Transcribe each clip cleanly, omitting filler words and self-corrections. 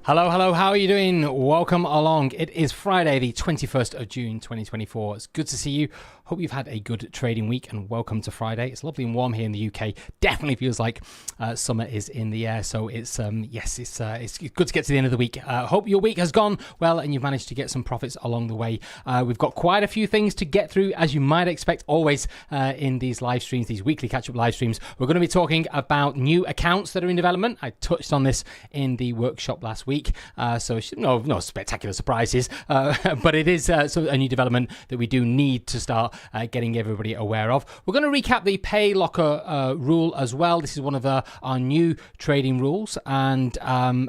Hello, how are you doing? Welcome along. It is Friday, the 21st of June, 2024. It's good to see you. Hope you've had a good trading week and welcome to Friday. It's lovely and warm here in the UK. Definitely feels like summer is in the air. So it's it's good to get to the end of the week. Hope your week has gone well and you've managed to get some profits along the way. We've got quite a few things to get through, as you might expect always in these live streams, these weekly catch-up live streams. We're going to be talking about new accounts that are in development. I touched on this in the workshop last week. So no spectacular surprises, but it is a new development that we do need to start getting everybody aware of. We're going to recap the Payout Locker Rule as well. This is one of our new trading rules, and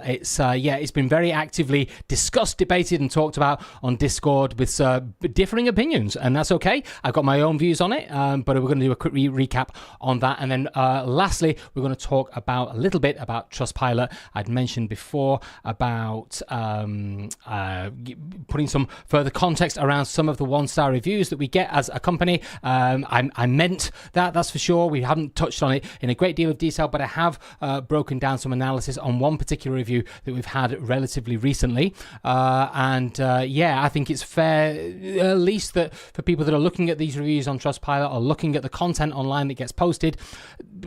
it's been very actively discussed, debated, and talked about on Discord with differing opinions, and that's okay. I've got my own views on it, but we're going to do a quick recap on that, and then lastly, we're going to talk about a little bit about Trustpilot. I'd mentioned before about putting some further context around some of the one-star reviews that we get as a company. I meant that's for sure. We haven't touched on it in a great deal of detail, but I have broken down some analysis on one particular review that we've had relatively recently. I think it's fair, at least that for people that are looking at these reviews on Trustpilot or looking at the content online that gets posted,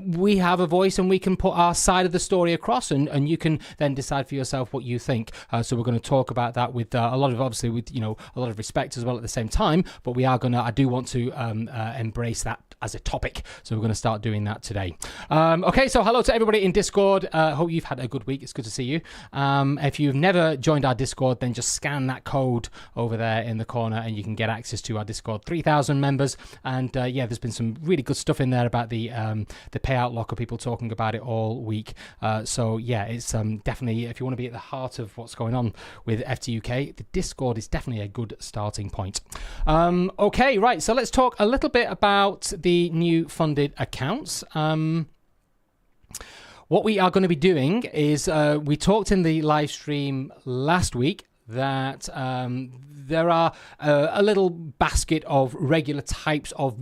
we have a voice and we can put our side of the story across, and you can then decide for yourself what you think. So we're going to talk about that with a lot of respect as well at the same time, but I do want to embrace that as a topic, so we're going to start doing that today. Okay, so hello to everybody in Discord. Hope you've had a good week. It's good to see you. If you've never joined our Discord, then just scan that code over there in the corner and you can get access to our Discord. 3,000 members, and there's been some really good stuff in there about the Payout Locker, people talking about it all week. It's definitely, if you want to be at the heart of what's going on with FTUK, the Discord is definitely a good starting point. Okay, right, so let's talk a little bit about the new funded accounts. What we are going to be doing is, we talked in the live stream last week that there are a little basket of regular types of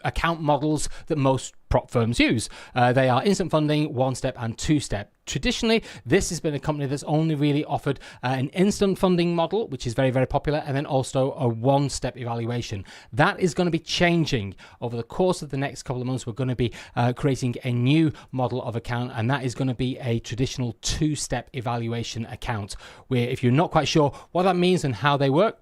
account models that most prop firms use. They are instant funding, one-step, and two-step. Traditionally, this has been a company that's only really offered an instant funding model, which is very, very popular, and then also a one-step evaluation. That is going to be changing over the course of the next couple of months. We're going to be creating a new model of account, and that is going to be a traditional two-step evaluation account, where if you're not quite sure what that means and how they work,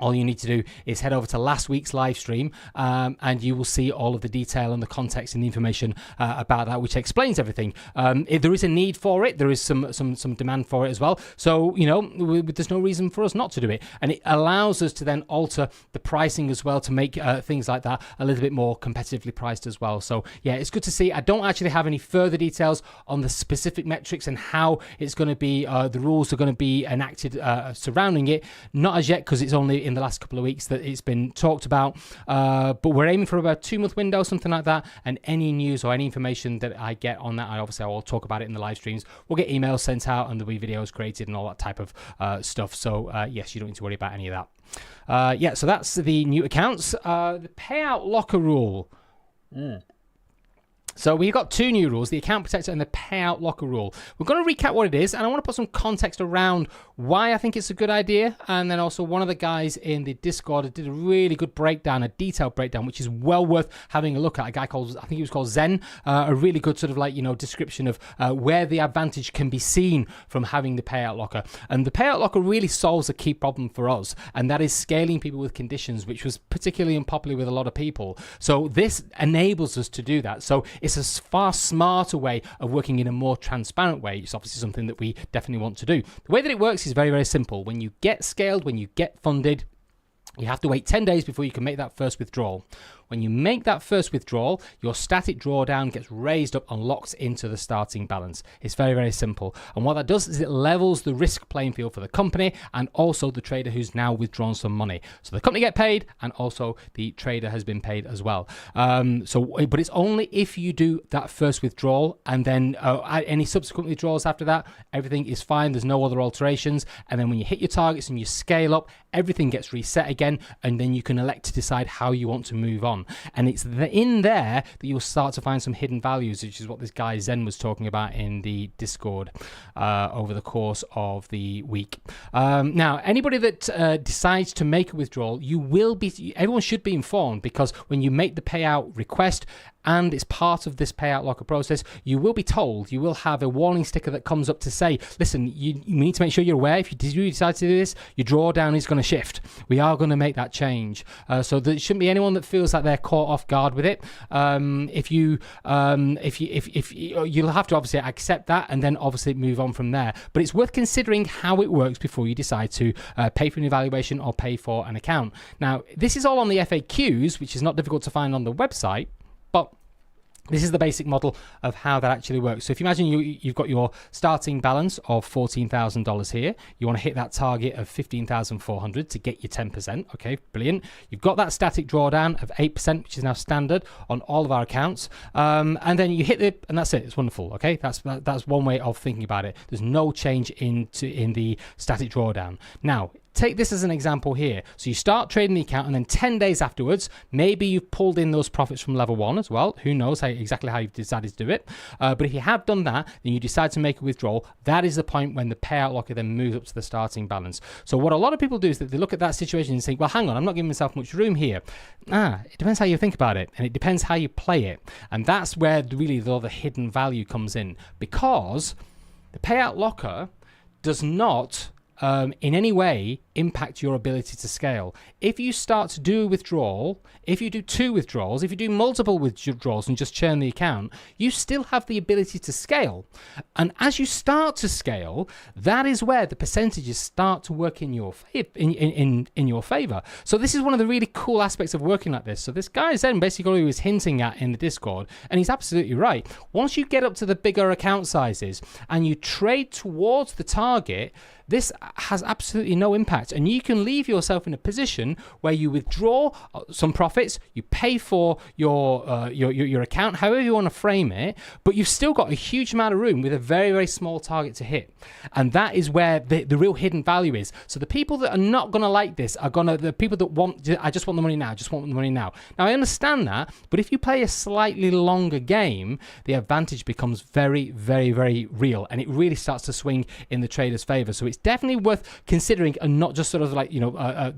all you need to do is head over to last week's live stream, and you will see all of the detail and the context and the information about that, which explains everything. There is a need for it. There is some demand for it as well. So, there's no reason for us not to do it. And it allows us to then alter the pricing as well to make things like that a little bit more competitively priced as well. So, yeah, it's good to see. I don't actually have any further details on the specific metrics and how it's going to be, the rules are going to be enacted surrounding it. Not as yet, because it's only in the last couple of weeks that it's been talked about, but we're aiming for about a 2-month window, something like that. And any news or any information that I get on that, I will talk about it in the live streams. We'll get emails sent out and there'll be videos created and all that type of stuff. So yes, you don't need to worry about any of that. So that's the new accounts. The Payout Locker Rule. So we've got two new rules, the Account Protector and the Payout Locker Rule. We're going to recap what it is, and I want to put some context around why I think it's a good idea. And then also one of the guys in the Discord did a really good breakdown, a detailed breakdown, which is well worth having a look at. A guy called, I think he was called Zen, a really good sort of description of where the advantage can be seen from having the Payout Locker. And the Payout Locker really solves a key problem for us, and that is scaling people with conditions, which was particularly unpopular with a lot of people. So this enables us to do that. So it's a far smarter way of working in a more transparent way. It's obviously something that we definitely want to do. The way that it works is very, very simple. When you get scaled, when you get funded, you have to wait 10 days before you can make that first withdrawal. When you make that first withdrawal, your static drawdown gets raised up and locked into the starting balance. It's very, very simple. And what that does is it levels the risk playing field for the company and also the trader who's now withdrawn some money. So the company get paid and also the trader has been paid as well. But it's only if you do that first withdrawal and then any subsequent withdrawals after that, everything is fine. There's no other alterations. And then when you hit your targets and you scale up, everything gets reset again. again, and then you can elect to decide how you want to move on. And it's in there that you'll start to find some hidden values, which is what this guy Zen was talking about in the Discord over the course of the week. Now, anybody that decides to make a withdrawal, everyone should be informed, because when you make the payout request and it's part of this payout locker process, you will be told, you will have a warning sticker that comes up to say, listen, you need to make sure you're aware, if you do decide to do this, your drawdown is going to shift. We are going to make that change. So there shouldn't be anyone that feels like they're caught off guard with it. If you'll have to obviously accept that and then obviously move on from there. But it's worth considering how it works before you decide to pay for an evaluation or pay for an account. Now, this is all on the FAQs, which is not difficult to find on the website, but this is the basic model of how that actually works. So if you imagine you've got your starting balance of $14,000 here, you want to hit that target of $15,400 to get your 10%. Okay, brilliant. You've got that static drawdown of 8%, which is now standard on all of our accounts. And then you hit it, and that's it. It's wonderful. Okay, that's one way of thinking about it. There's no change in the static drawdown. Now, take this as an example here. So you start trading the account, and then 10 days afterwards, maybe you've pulled in those profits from level 1 as well. Who knows exactly how you've decided to do it. But if you have done that, then you decide to make a withdrawal. That is the point when the payout locker then moves up to the starting balance. So what a lot of people do is that they look at that situation and think, well, hang on, I'm not giving myself much room here. It depends how you think about it, and it depends how you play it. And that's where really the hidden value comes in, because the payout locker does not in any way impact your ability to scale. If you start to do a withdrawal, if you do 2 withdrawals, if you do multiple withdrawals and just churn the account, you still have the ability to scale. And as you start to scale, that is where the percentages start to work in your favor. So this is one of the really cool aspects of working like this. So this guy Zen basically was hinting at in the Discord, and he's absolutely right. Once you get up to the bigger account sizes and you trade towards the target, this has absolutely no impact, and you can leave yourself in a position where you withdraw some profits, you pay for your account, however you want to frame it, but you've still got a huge amount of room with a very, very small target to hit. And that is where the real hidden value is. So the people that are not going to like this are the people that I just want the money now, just want the money now. Now, I understand that, but if you play a slightly longer game, the advantage becomes very, very, very real, and it really starts to swing in the trader's favor. So it's definitely worth considering, and not just sort of like,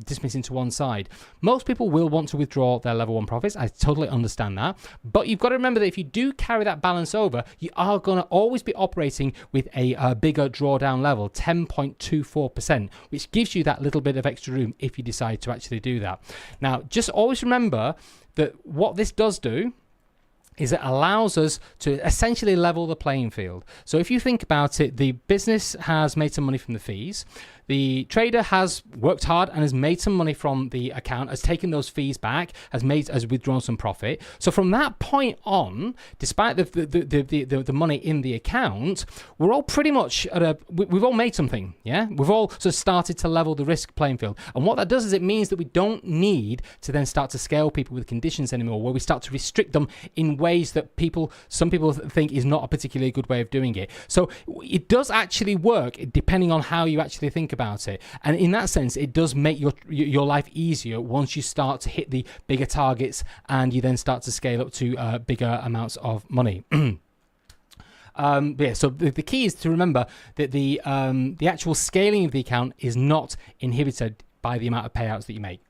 dismissing to one side. Most people will want to withdraw their level 1 profits. I totally understand that. But you've got to remember that if you do carry that balance over, you are going to always be operating with a bigger drawdown level, 10.24%, which gives you that little bit of extra room if you decide to actually do that. Now, just always remember that what this does do is it allows us to essentially level the playing field. So if you think about it, the business has made some money from the fees. The trader has worked hard and has made some money from the account, has taken those fees back, has withdrawn some profit. So from that point on, despite the money in the account, we're all pretty much we've all made something, yeah? We've all sort of started to level the risk playing field. And what that does is it means that we don't need to then start to scale people with conditions anymore, where we start to restrict them in ways that some people think is not a particularly good way of doing it. So it does actually work depending on how you actually think about it, and in that sense it does make your life easier once you start to hit the bigger targets and you then start to scale up to bigger amounts of money. So the key is to remember that the actual scaling of the account is not inhibited by the amount of payouts that you make.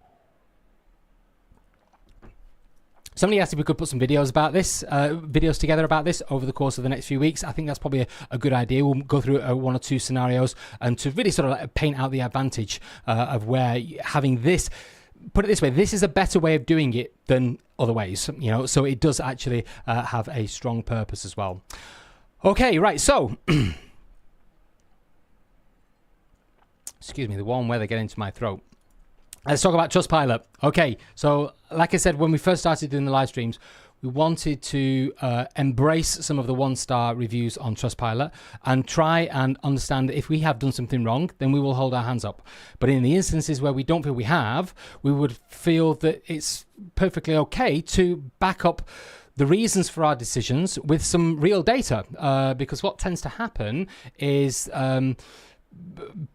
Somebody asked if we could put some videos together about this over the course of the next few weeks. I think that's probably a good idea. We'll go through 1 or 2 scenarios and to really sort of like paint out the advantage of where having this. Put it this way: this is a better way of doing it than other ways. So it does actually have a strong purpose as well. Okay, right. So, excuse me, the warm weather getting into my throat. Let's talk about Trustpilot. Okay, so like I said, when we first started doing the live streams, we wanted to embrace some of the 1-star reviews on Trustpilot and try and understand that if we have done something wrong, then we will hold our hands up. But in the instances where we don't feel we have, we would feel that it's perfectly okay to back up the reasons for our decisions with some real data. Because what tends to happen is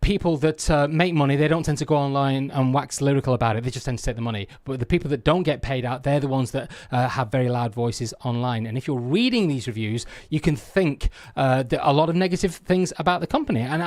people that make money, they don't tend to go online and wax lyrical about it. They just tend to take the money. But the people that don't get paid out, they're the ones that have very loud voices online. And if you're reading these reviews, you can think that a lot of negative things about the company. And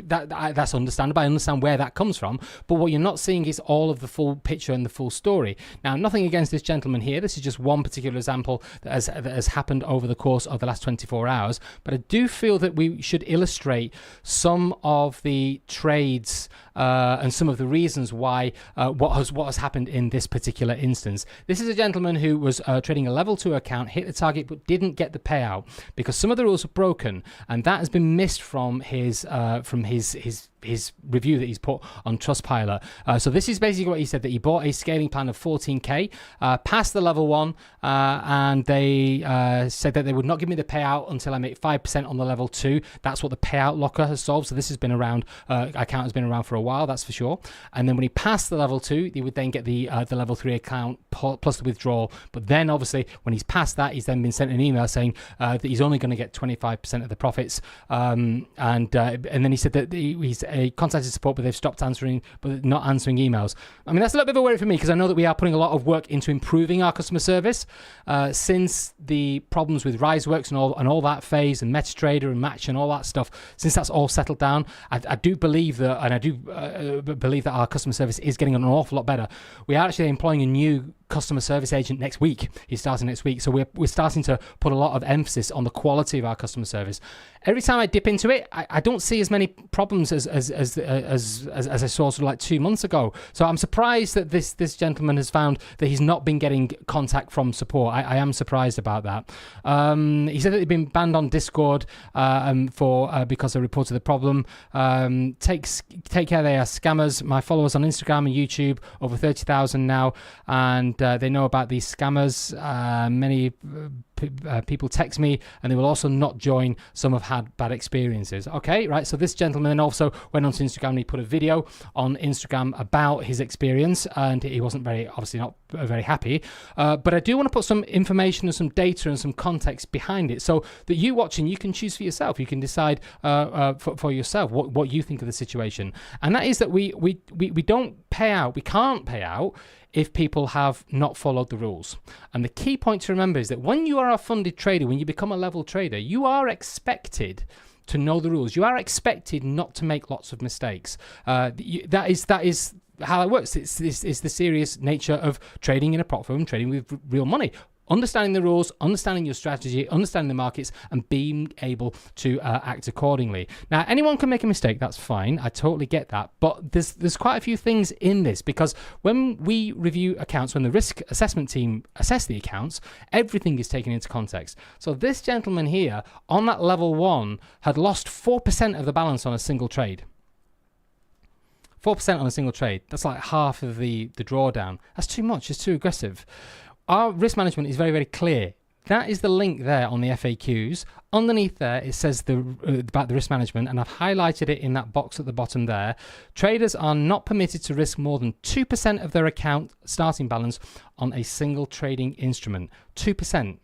that's understandable. I understand where that comes from. But what you're not seeing is all of the full picture and the full story. Now, nothing against this gentleman here. This is just one particular example that has happened over the course of the last 24 hours. But I do feel that we should illustrate some of the trades and some of the reasons why what has happened in this particular instance. This is a gentleman who was trading a level 2 account, hit the target but didn't get the payout because some of the rules are broken, and that has been missed from his review that he's put on Trustpilot. So this is basically what he said, that he bought a scaling plan of 14k, passed the level 1, and they said that they would not give me the payout until I make 5% on the level 2. That's what the Payout Locker has solved. So this has been around, account has been around for a while, that's for sure. And then when he passed the level 2, he would then get the level 3 account plus the withdrawal. But then obviously when he's passed that, he's then been sent an email saying that he's only going to get 25% of the profits. And then he said that he's contacted support, but they've stopped answering, but not answering emails. I mean, that's a little bit of a worry for me, because I know that we are putting a lot of work into improving our customer service since the problems with RiseWorks and all that phase, and MetaTrader and Match and all that stuff. Since that's all settled down, I do believe that, and I do believe that our customer service is getting an awful lot better. We are actually employing a new customer service agent next week. He's starting next week, so we're starting to put a lot of emphasis on the quality of our customer service. Every time I dip into it, I don't see as many problems as I saw sort of like 2 months ago. So I'm surprised that this gentleman has found that he's not been getting contact from support. I am surprised about that. He said that he'd been banned on Discord because I reported the problem. Take care, they are scammers. My followers on Instagram and YouTube, over 30,000 now, and they know about these scammers. Many people text me, and they will also not join. Some have had bad experiences. Okay, right. So this gentleman then also went onto Instagram and he put a video on Instagram about his experience, and he wasn't obviously not very happy. But I do want to put some information and some data and some context behind it, so that you watching, you can choose for yourself. You can decide for yourself what you think of the situation. And that is that we don't pay out. We can't pay out if people have not followed the rules. And the key point to remember is that when you are a funded trader, when you become a level trader, you are expected to know the rules. You are expected not to make lots of mistakes. That is how it works. It's the serious nature of trading in a prop firm, trading with real money. Understanding the rules, understanding your strategy, understanding the markets, and being able to act accordingly. Now, anyone can make a mistake. That's fine. I totally get that. But there's quite a few things in this, because when we review accounts, when the risk assessment team assess the accounts, everything is taken into context. So this gentleman here on that level 1 had lost 4% of the balance on a single trade. 4% on a single trade. That's like half of the drawdown. That's too much. It's too aggressive. Our risk management is very, very clear. That is the link there on the FAQs. Underneath there, it says about the risk management, and I've highlighted it in that box at the bottom there. Traders are not permitted to risk more than 2% of their account starting balance on a single trading instrument. 2%.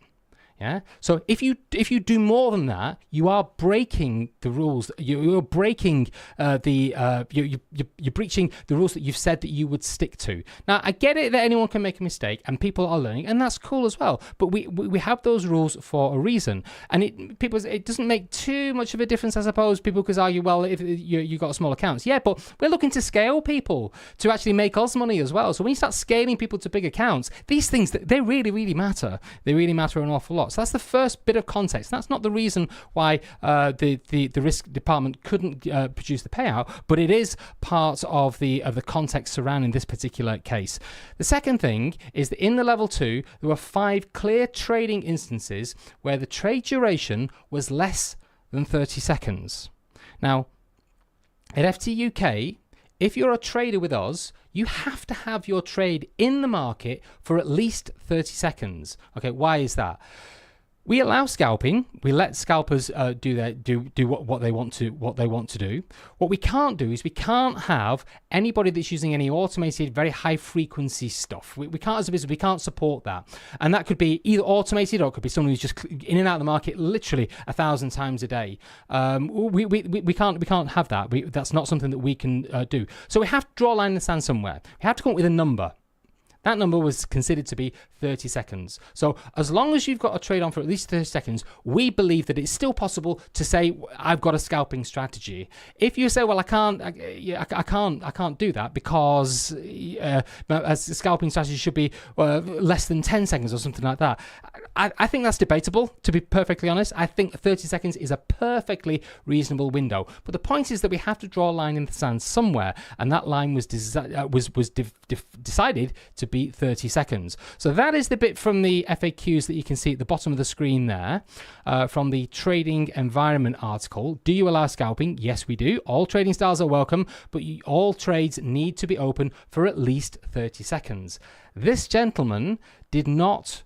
Yeah. So if you do more than that, you are breaking the rules. You're breaking you're breaching the rules that you've said that you would stick to. Now, I get it that anyone can make a mistake, and people are learning, and that's cool as well. But we have those rules for a reason, and it doesn't make too much of a difference. I suppose people could argue, well, if you got small accounts, yeah, but we're looking to scale people to actually make us money as well. So when you start scaling people to big accounts, these things, they really, really matter. They really matter an awful lot. So that's the first bit of context. That's not the reason why the risk department couldn't produce the payout, but it is part of the context surrounding this particular case. The second thing is that in the level 2, there were 5 clear trading instances where the trade duration was less than 30 seconds. Now, at FTUK, if you're a trader with us, you have to have your trade in the market for at least 30 seconds. Okay, why is that? We allow scalping. We let scalpers do what they want to do. What we can't do is we can't have anybody that's using any automated, very high frequency stuff. We can't, as a business, we can't support that. And that could be either automated or it could be someone who's just in and out of the market literally 1,000 times a day. We can't have that. That's not something that we can do. So we have to draw a line in the sand somewhere. We have to come up with a number. That number was considered to be 30 seconds. So as long as you've got a trade on for at least 30 seconds, we believe that it's still possible to say, I've got a scalping strategy. If you say, well, I can't do that because a scalping strategy should be less than 10 seconds or something like that. I think that's debatable, to be perfectly honest. I think 30 seconds is a perfectly reasonable window. But the point is that we have to draw a line in the sand somewhere, and that line was decided to be 30 seconds. So that is the bit from the FAQs that you can see at the bottom of the screen there, from the Trading Environment article. Do you allow scalping? Yes, we do. All trading styles are welcome, but all trades need to be open for at least 30 seconds. This gentleman did not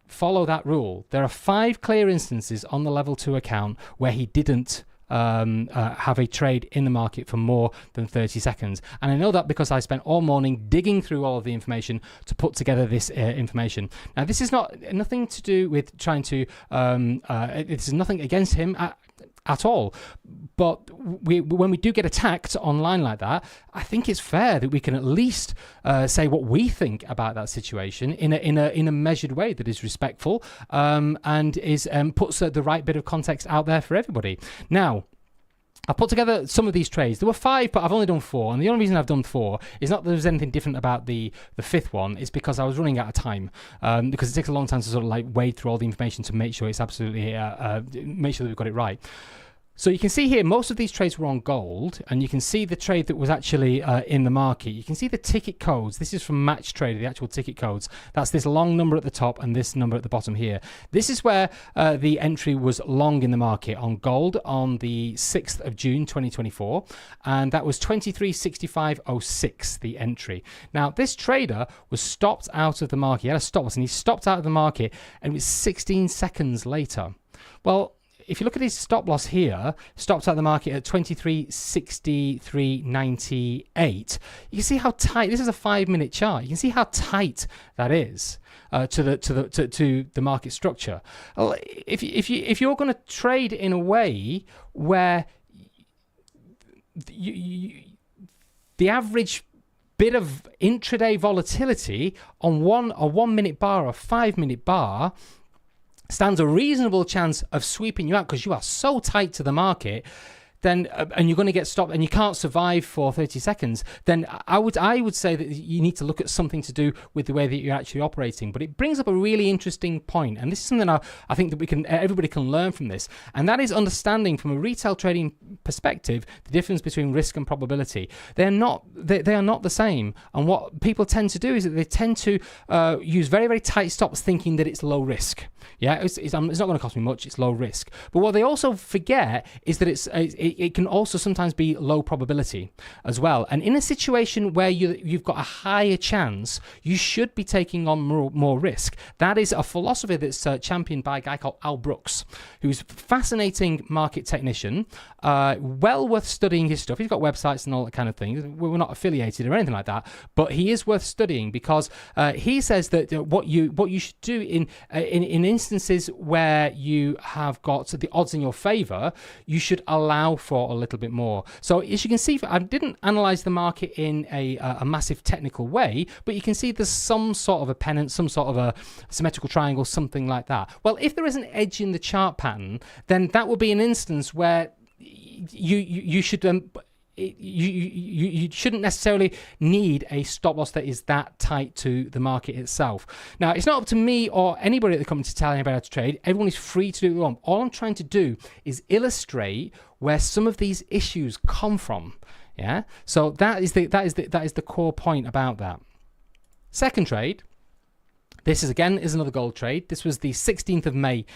follow that rule. There are 5 clear instances on the level 2 account where he didn't have a trade in the market for more than 30 seconds. And I know that because I spent all morning digging through all of the information to put together this information. Now, this is nothing to do with trying to, this is nothing against him at all. But when we do get attacked online like that, I think it's fair that we can at least say what we think about that situation in a measured way that is respectful, and is puts the right bit of context out there for everybody. Now, I put together some of these trades. There were 5, but I've only done 4. And the only reason I've done 4 is not that there's anything different about the 5th one. It's because I was running out of time. Because it takes a long time to sort of like wade through all the information to make sure it's absolutely, make sure that we've got it right. So you can see here, most of these trades were on gold, and you can see the trade that was actually in the market. You can see the ticket codes. This is from Match Trader, the actual ticket codes. That's this long number at the top and this number at the bottom here. This is where the entry was long in the market on gold on the 6th of June 2024, and that was 23.6506, the entry. Now, this trader was stopped out of the market. He had a stop loss, and he stopped out of the market, and it was 16 seconds later. Well, if you look at his stop loss here, stopped out the market at 23.6398. You can see how tight. This is a 5-minute chart. You can see how tight that is to the market structure. If you're going to trade in a way where the average bit of intraday volatility on a 1-minute bar or a 5-minute bar stands a reasonable chance of sweeping you out because you are so tight to the market, then and you're going to get stopped and you can't survive for 30 seconds, then I would say that you need to look at something to do with the way that you're actually operating. But it brings up a really interesting point, and this is something I think that everybody can learn from this, and that is understanding from a retail trading perspective the difference between risk and probability. They are not the same, and what people tend to do is that they tend to use very, very tight stops thinking that it's low risk. Yeah, it's not going to cost me much, it's low risk. But what they also forget is that it can also sometimes be low probability as well. And in a situation where you've got a higher chance, you should be taking on more risk. That is a philosophy that's championed by a guy called Al Brooks, who's a fascinating market technician, well worth studying his stuff. He's got websites and all that kind of thing. We're not affiliated or anything like that, but he is worth studying because he says that what you should do in instances where you have got the odds in your favor, you should allow for a little bit more. So as you can see, I didn't analyze the market in a massive technical way, but you can see there's some sort of a pennant, some sort of a symmetrical triangle, something like that. Well, if there is an edge in the chart pattern, then that will be an instance where you should you shouldn't necessarily need a stop loss that is that tight to the market itself. Now, it's not up to me or anybody at the company to tell anybody how to trade. Everyone is free to do what they want. All I'm trying to do is illustrate where some of these issues come from. Yeah. So that is the core point about that. Second trade. This is another gold trade. This was the 16th of May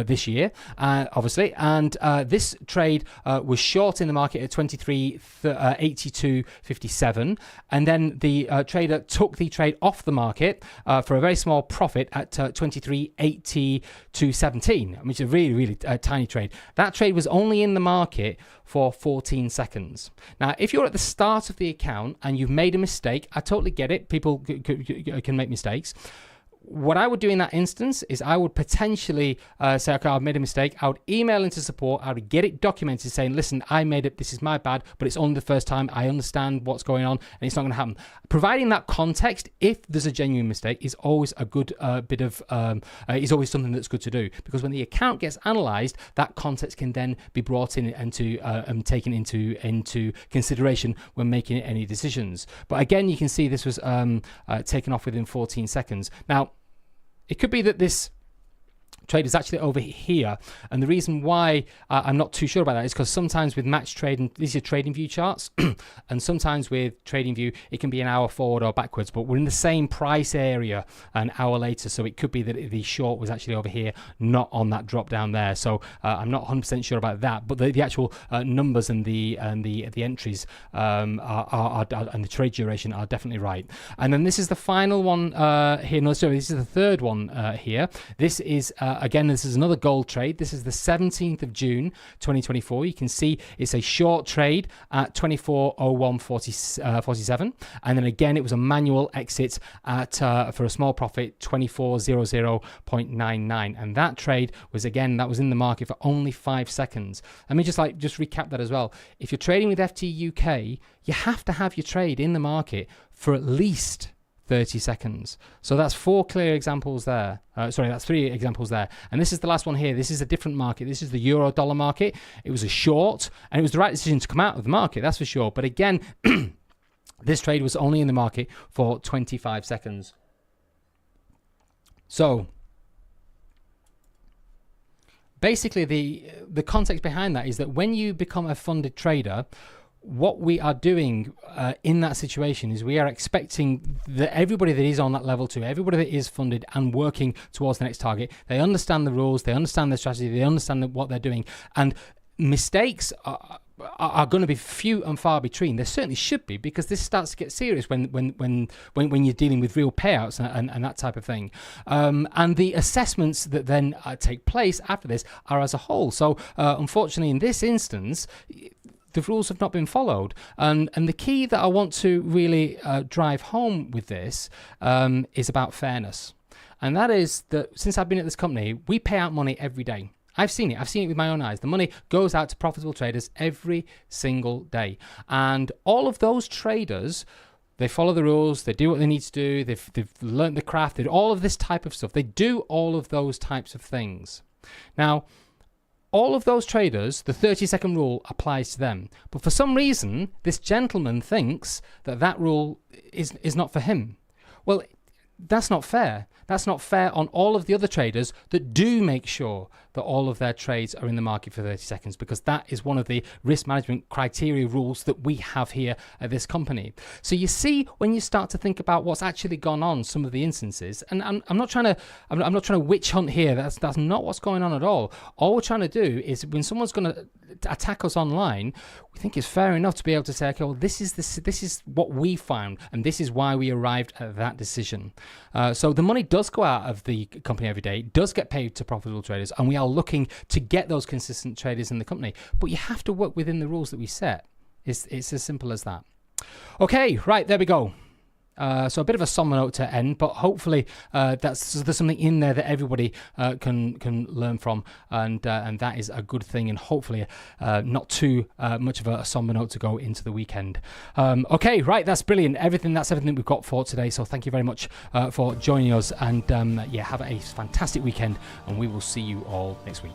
this year, obviously, and this trade was short in the market at 23.8257, and then the trader took the trade off the market for a very small profit at 23.8217, which is a really tiny trade. That trade was only in the market for 14 seconds. Now, if you're at the start of the account and you've made a mistake, I totally get it. People can make mistakes. What I would do in that instance is I would potentially say, okay, I've made a mistake. I would email into support. I would get it documented saying, listen, I made it. This is my bad, but it's only the first time. I understand what's going on and it's not going to happen. Providing that context, if there's a genuine mistake, is always a good is always something that's good to do, because when the account gets analyzed, that context can then be brought in and taken into consideration when making any decisions. But again, you can see this was taken off within 14 seconds. Now, it could be that this trade is actually over here, and the reason why I'm not too sure about that is because sometimes with match trading, these are trading view charts, and sometimes with trading view it can be an hour forward or backwards, but we're in the same price area an hour later, so it could be that the short was actually over here, not on that drop down there. So I'm not 100% sure about that, but the actual numbers and the entries and the trade duration are definitely right. And then this is the final one here. No, sorry, this is the third one here. This is again, this is another gold trade. This is the 17th of June, 2024. You can see it's a short trade at 24.0147. And then again, it was a manual exit at for a small profit, 24.00.99. And that trade was, again, that was in the market for only 5 seconds. Let me just recap that as well. If you're trading with FTUK, you have to have your trade in the market for at least 30 seconds. So that's 4 clear examples there. That's 3 examples there. And this is the last one here. This is a different market. This is the euro dollar market. It was a short, and it was the right decision to come out of the market, that's for sure. But again, this trade was only in the market for 25 seconds. So basically the context behind that is that when you become a funded trader, what we are doing in that situation is we are expecting that everybody that is on that level 2, everybody that is funded and working towards the next target, they understand the rules, they understand their strategy, they understand what they're doing, and mistakes are going to be few and far between. There certainly should be, because this starts to get serious when you're dealing with real payouts and that type of thing. And the assessments that then take place after this are as a whole. So unfortunately, in this instance, the rules have not been followed. And the key that I want to really drive home with this is about fairness. And that is that since I've been at this company, we pay out money every day. I've seen it with my own eyes. The money goes out to profitable traders every single day. And all of those traders, they follow the rules, they do what they need to do, they've learned the craft, they do all of this type of stuff. They do all of those types of things. Now, all of those traders, the 30-second rule applies to them. But for some reason, this gentleman thinks that rule is not for him. Well, that's not fair. That's not fair on all of the other traders that do make sure that all of their trades are in the market for 30 seconds, because that is one of the risk management criteria rules that we have here at this company. So you see, when you start to think about what's actually gone on, some of the instances, and I'm not trying to witch hunt here. That's not what's going on at all. All we're trying to do is, when someone's going to attack us online, we think it's fair enough to be able to say, okay, well, this is what we found, and this is why we arrived at that decision. So the money does go out of the company every day, it does get paid to profitable traders, and we are looking to get those consistent traders in the company. But you have to work within the rules that we set. It's as simple as that. Okay, right, there we go. So a bit of a somber note to end, but hopefully there's something in there that everybody can learn from, and that is a good thing, and hopefully not too much of a somber note to go into the weekend. Okay, right, that's brilliant. That's everything we've got for today. So thank you very much for joining us, and have a fantastic weekend, and we will see you all next week.